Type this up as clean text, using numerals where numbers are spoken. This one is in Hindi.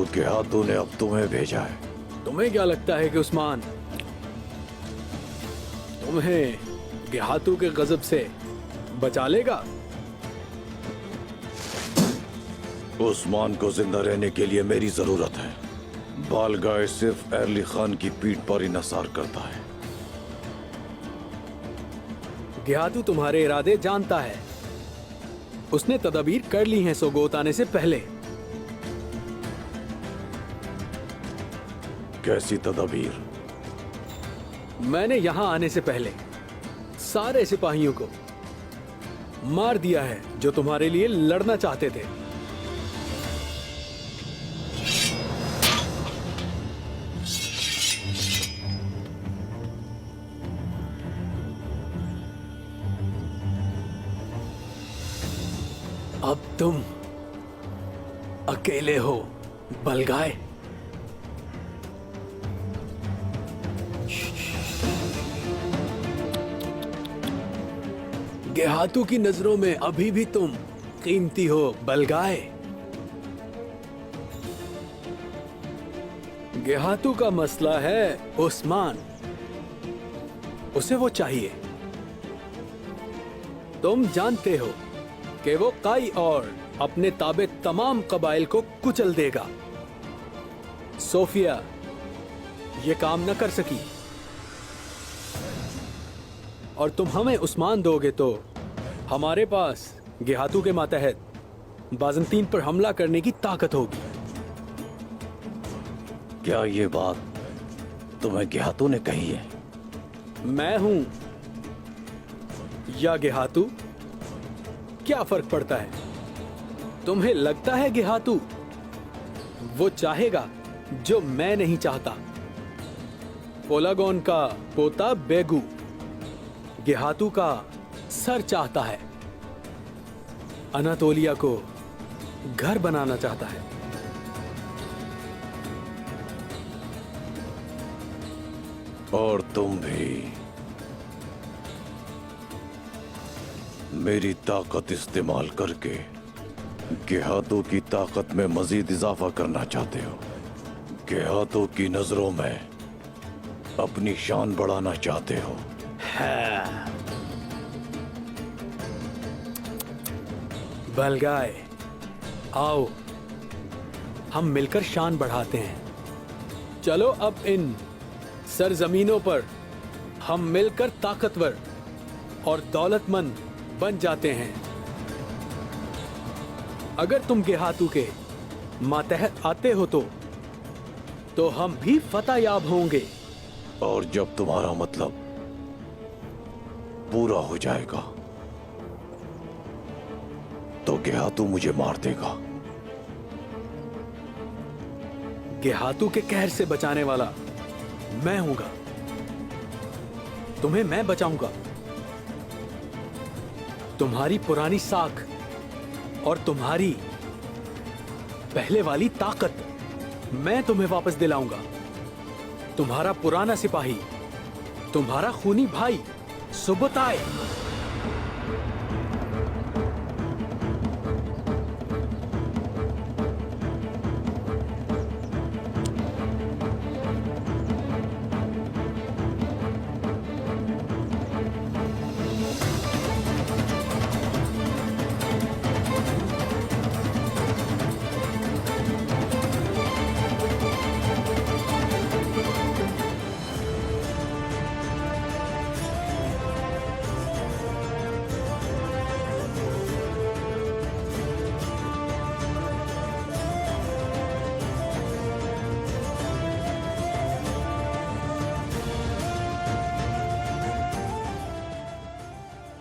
तो गेहातू ने अब तुम्हें भेजा है। तुम्हें क्या लगता है कि उस्मान तुम्हें गेहातू के गजब से बचा लेगा? उस्मान को जिंदा रहने के लिए मेरी जरूरत है। बालगाय सिर्फ एरली खान की पीठ पर इन्हिसार करता है। गेहातू तुम्हारे इरादे जानता है। उसने तदबीर कर ली हैं सोगोत आने से पहले। कैसी तदबीर? मैंने यहां आने से पहले सारे सिपाहियों को मार दिया है जो तुम्हारे लिए लड़ना चाहते थे। अब तुम अकेले हो बलगाय। गेहातू की नजरों में अभी भी तुम कीमती हो बलगाय। गेहातू का मसला है उस्मान। उसे वो चाहिए। तुम जानते हो कि वो काई और अपने ताबे तमाम कबाइल को कुचल देगा। सोफिया ये काम न कर सकी और तुम हमें उस्मान दोगे तो हमारे पास गेहातू के मातहत बाज़ंतीन पर हमला करने की ताकत होगी। क्या ये बात तुम्हें गेहातू ने कही है? मैं हूं या गेहातू, क्या फर्क पड़ता है? तुम्हें लगता है गेहातू वो चाहेगा जो मैं नहीं चाहता? पोलागोन का पोता बेगू गेहातू का सर चाहता है। अनातोलिया को घर बनाना चाहता है। और तुम भी मेरी ताकत इस्तेमाल करके गेहातू की ताकत में मजीद इजाफा करना चाहते हो। गेहातू की नजरों में अपनी शान बढ़ाना चाहते हो। बलगाय आओ हम मिलकर शान बढ़ाते हैं। चलो अब इन सरजमीनों पर हम मिलकर ताकतवर और दौलतमंद बन जाते हैं। अगर तुम गेहातू के मातहत आते हो तो हम भी फतह याब होंगे। और जब तुम्हारा मतलब पूरा हो जाएगा तो गेहातू मुझे मार देगा। गेहातू के कहर से बचाने वाला मैं हूंगा। तुम्हें मैं बचाऊंगा। तुम्हारी पुरानी साख और तुम्हारी पहले वाली ताकत मैं तुम्हें वापस दिलाऊंगा। तुम्हारा पुराना सिपाही, तुम्हारा खूनी भाई सुबुताई